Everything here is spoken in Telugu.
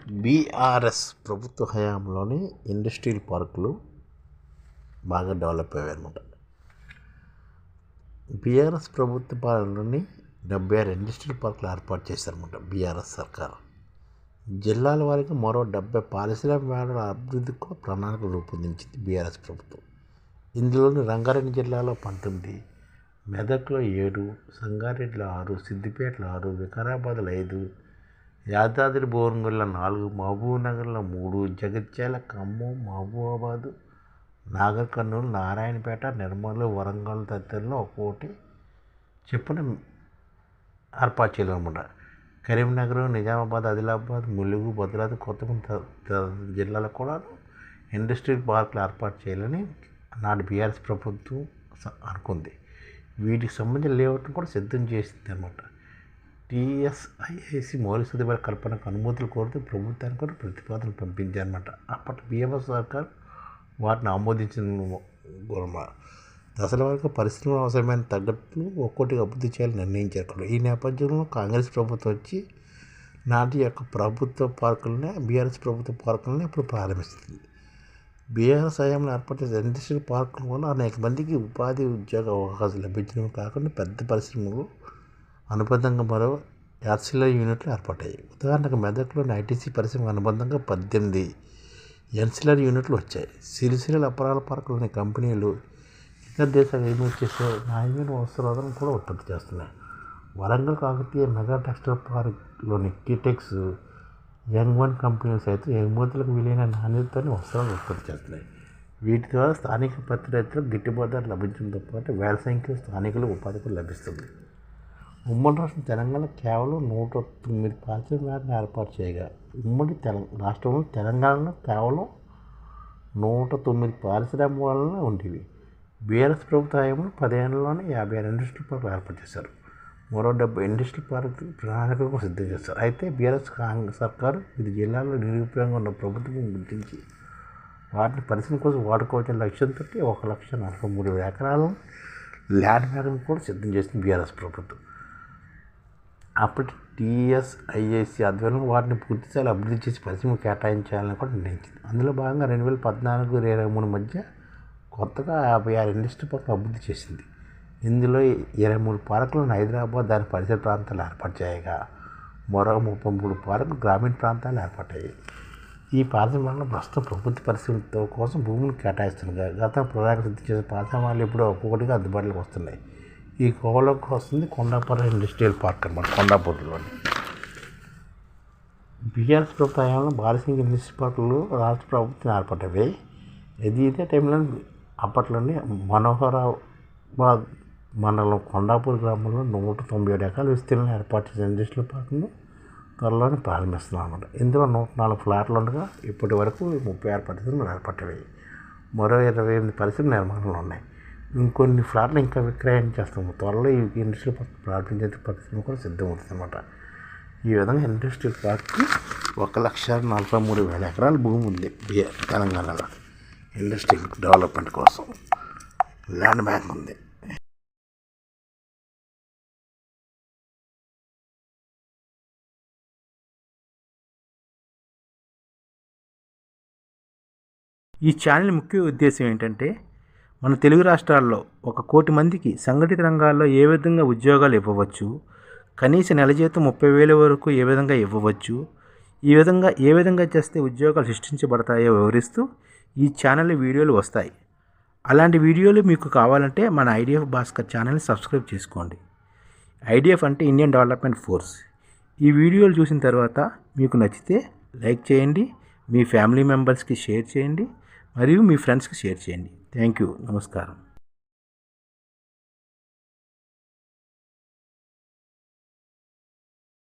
బీఆర్ఎస్ ప్రభుత్వ హయాంలోని ఇండస్ట్రియల్ పార్కులు బాగా డెవలప్ అయ్యాయన్నమాట. బీఆర్ఎస్ ప్రభుత్వ పాలనలోని 76 ఇండస్ట్రియల్ పార్కులు ఏర్పాటు చేశారన్నమాట బీఆర్ఎస్ సర్కార్. జిల్లాల వారికి మరో 70 పారిశ్రామిక అభివృద్ధికి కూడా ప్రణాళిక రూపొందించింది బీఆర్ఎస్ ప్రభుత్వం. ఇందులోని రంగారెడ్డి జిల్లాలో 19, మెదక్లో 7, సంగారెడ్డిలో 6, సిద్దిపేటలో 6, వికారాబాద్లో 5, యాదాద్రి భువనగిరిలో 4, మహబూబ్నగర్లో 3, జగిత్యాల, ఖమ్మం, మహబూబాబాద్, నాగర్ కర్నూలు, నారాయణపేట, నిర్మల్, వరంగల్ తదితరులో ఒక్కొక్కటి చెప్పున ఏర్పాటు చేయాలన్నమాట. కరీంనగర్, నిజామాబాద్, ఆదిలాబాద్, ములుగు, భద్రాద్రి కొత్తగూడెం జిల్లాలో కూడా ఇండస్ట్రియల్ పార్కులు ఏర్పాటు చేయాలని నాటి బీఆర్ఎస్ ప్రభుత్వం అనుకుంది. వీటికి సంబంధించిన లేఅవుట్ను కూడా సిద్ధం చేసింది అన్నమాట. టీఎస్ఐఐసి మౌలిక సదుపాయాల కల్పనకు అనుమతులు కోరుతూ ప్రభుత్వానికి కూడా ప్రతిపాదనలు పంపించారన్నమాట. అప్పటి బీఆర్ఎస్ సర్కార్ వాటిని ఆమోదించిన దశల వరకు పరిశ్రమల అవసరమైన తగ్గట్లు ఒక్కొక్కటిగా అభివృద్ధి చేయాలని నిర్ణయించారు. ఈ నేపథ్యంలో కాంగ్రెస్ ప్రభుత్వం వచ్చి నాటి యొక్క ప్రభుత్వ పార్కులనే బీఆర్ఎస్ ప్రభుత్వ పార్కులనే ఇప్పుడు ప్రారంభిస్తుంది. బీఆర్ఎస్ హయాంలో ఏర్పాటు చేసే ఇండస్ట్రియల్ పార్కుల వల్ల అనేక మందికి ఉపాధి ఉద్యోగ అవకాశాలు లభించడమే కాకుండా పెద్ద పరిశ్రమలు అనుబంధంగా మరో యాక్సిలరీ యూనిట్లు ఏర్పడ్డాయి. ఉదాహరణకు మెదక్లోని ఐటీసీ పరిశ్రమ అనుబంధంగా 18 యాన్సిలరీ యూనిట్లు వచ్చాయి. సిరిసిల్ల అపరాల పార్కులోని కంపెనీలు ఇతర దేశాలకు ఎగుమతి చేసే నాణ్యమైన వస్త్రాలను కూడా ఉత్పత్తి చేస్తున్నాయి. వరంగల్ కాకతీయ మెగా టెక్స్టైల్ పార్క్లోని కీటెక్స్, యంగ్ వన్ కంపెనీలు సైతం ఎగుమతులకు వీలైన నాణ్యతతోని వస్త్రాలు ఉత్పత్తి చేస్తున్నాయి. వీటి ద్వారా స్థానిక పత్తి రైతులకు గిట్టుబాటు ధర లభించడంతో పాటు వేల సంఖ్యలో స్థానికులు ఉపాధి కూడా లభిస్తుంది. ఉమ్మడి రాష్ట్రం తెలంగాణ కేవలం 109 పారిశ్రామికలను ఏర్పాటు చేయగా ఉమ్మడి రాష్ట్రంలో తెలంగాణలో కేవలం 109 పారిశ్రామికలను ఉండేవి. బీఆర్ఎస్ ప్రభుత్వ హయాంలో 10 ఏళ్లలోనే 56 ఇండస్ట్రియల్ పార్కులు ఏర్పాటు చేశారు. మరో 70 ఇండస్ట్రియల్ పార్కు ప్రణాళికలు సిద్ధం చేస్తారు. అయితే బీఆర్ఎస్ సర్కారు ఇది జిల్లాలో నిరుపయోగంగా ఉన్న ప్రభుత్వం గుర్తించి వాటిని పరిశ్రమ కోసం వాడుకోవచ్చే లక్ష్యంతో 1,43,000 ఎకరాలు ల్యాండ్ బ్యాంకును కూడా సిద్ధం చేసింది బీఆర్ఎస్ ప్రభుత్వం. అప్పటి టీఎస్ఐఐసి ఆధ్వర్యంలో వాటిని పూర్తిస్థాయిలో అభివృద్ధి చేసి పరిశ్రమ కేటాయించాలని కూడా నిర్ణయించింది. అందులో భాగంగా 2014-23 మధ్య కొత్తగా 56 ఇండస్ట్రియల్ పార్కులు అభివృద్ధి చేసింది. ఇందులో 23 పార్కులను హైదరాబాద్ దాని పరిసర ప్రాంతాలు ఏర్పాటు చేయగా మరో 33 పార్కులు గ్రామీణ ప్రాంతాలు ఏర్పడ్డాయి. ఈ పారిశ్రామికలను ప్రస్తుతం ప్రభుత్వ పరిశ్రమతో కోసం భూములు కేటాయిస్తుండగా గత ప్రణాళిక సిద్ధం చేసిన పారిశ్రామికలు ఇప్పుడు ఒక్కొక్కటిగా అందుబాటులోకి వస్తున్నాయి. ఈ కోవలోకి వస్తుంది కొండాపురం ఇండస్ట్రియల్ పార్క్ అన్నమాట. కొండాపూర్లోని బీఆర్ఎస్ ప్రభుత్వ హయాంలో భారీ సంఖ్య ఇండస్ట్రియల్ పార్కులు రాష్ట్ర ప్రభుత్వం ఏర్పడ్డవి. ఇదే టైంలో అప్పట్లోనే మనోహరాబాద్ మండలం కొండాపూర్ గ్రామంలో 197 ఎకరాల విస్తీర్ణంలో ఏర్పాటు చేసిన ఇండస్ట్రియల్ పార్కును త్వరలోనే ప్రారంభిస్తున్నాం అన్నమాట. ఇందులో 104 ఫ్లాట్లు ఉండగా ఇప్పటి వరకు 36 పరిశ్రమలు ఏర్పడ్డాయి. మరో 28 పరిశ్రమల నిర్మాణంలో ఉన్నాయి. ఇంకొన్ని ఫ్లాట్లు ఇంకా విక్రయం చేస్తాము. త్వరలో ఈ ఇండస్ట్రియల్ పార్క్ ప్రారంభించే పరిశ్రమ కూడా సిద్ధమవుతుంది అన్నమాట. ఈ విధంగా ఇండస్ట్రియల్ పార్క్కి 1,43,000 ఎకరాల భూమి ఉంది తెలంగాణలో. ఇండస్ట్రీ డెవలప్మెంట్ కోసం ల్యాండ్ బ్యాంక్ ఉంది. ఈ ఛానల్ ముఖ్య ఉద్దేశం ఏంటంటే మన తెలుగు రాష్ట్రాల్లో 1 కోటి మందికి సంఘటిత రంగాల్లో ఏ విధంగా ఉద్యోగాలు ఇవ్వవచ్చు, కనీస నెల జీతం 30,000 వరకు ఏ విధంగా ఇవ్వవచ్చు, ఏ విధంగా చేస్తే ఉద్యోగాలు సృష్టించబడతాయో వివరిస్తూ ఈ ఛానల్ వీడియోలు వస్తాయి. అలాంటి వీడియోలు మీకు కావాలంటే మన ఐడిఎఫ్ భాస్కర్ ఛానల్ని సబ్స్క్రైబ్ చేసుకోండి. ఐడిఎఫ్ అంటే ఇండియన్ డెవలప్మెంట్ ఫోర్స్. ఈ వీడియోలు చూసిన తర్వాత మీకు నచ్చితే లైక్ చేయండి, మీ ఫ్యామిలీ మెంబర్స్కి షేర్ చేయండి, మరియు మీ ఫ్రెండ్స్కి షేర్ చేయండి. Thank you. నమస్కారం.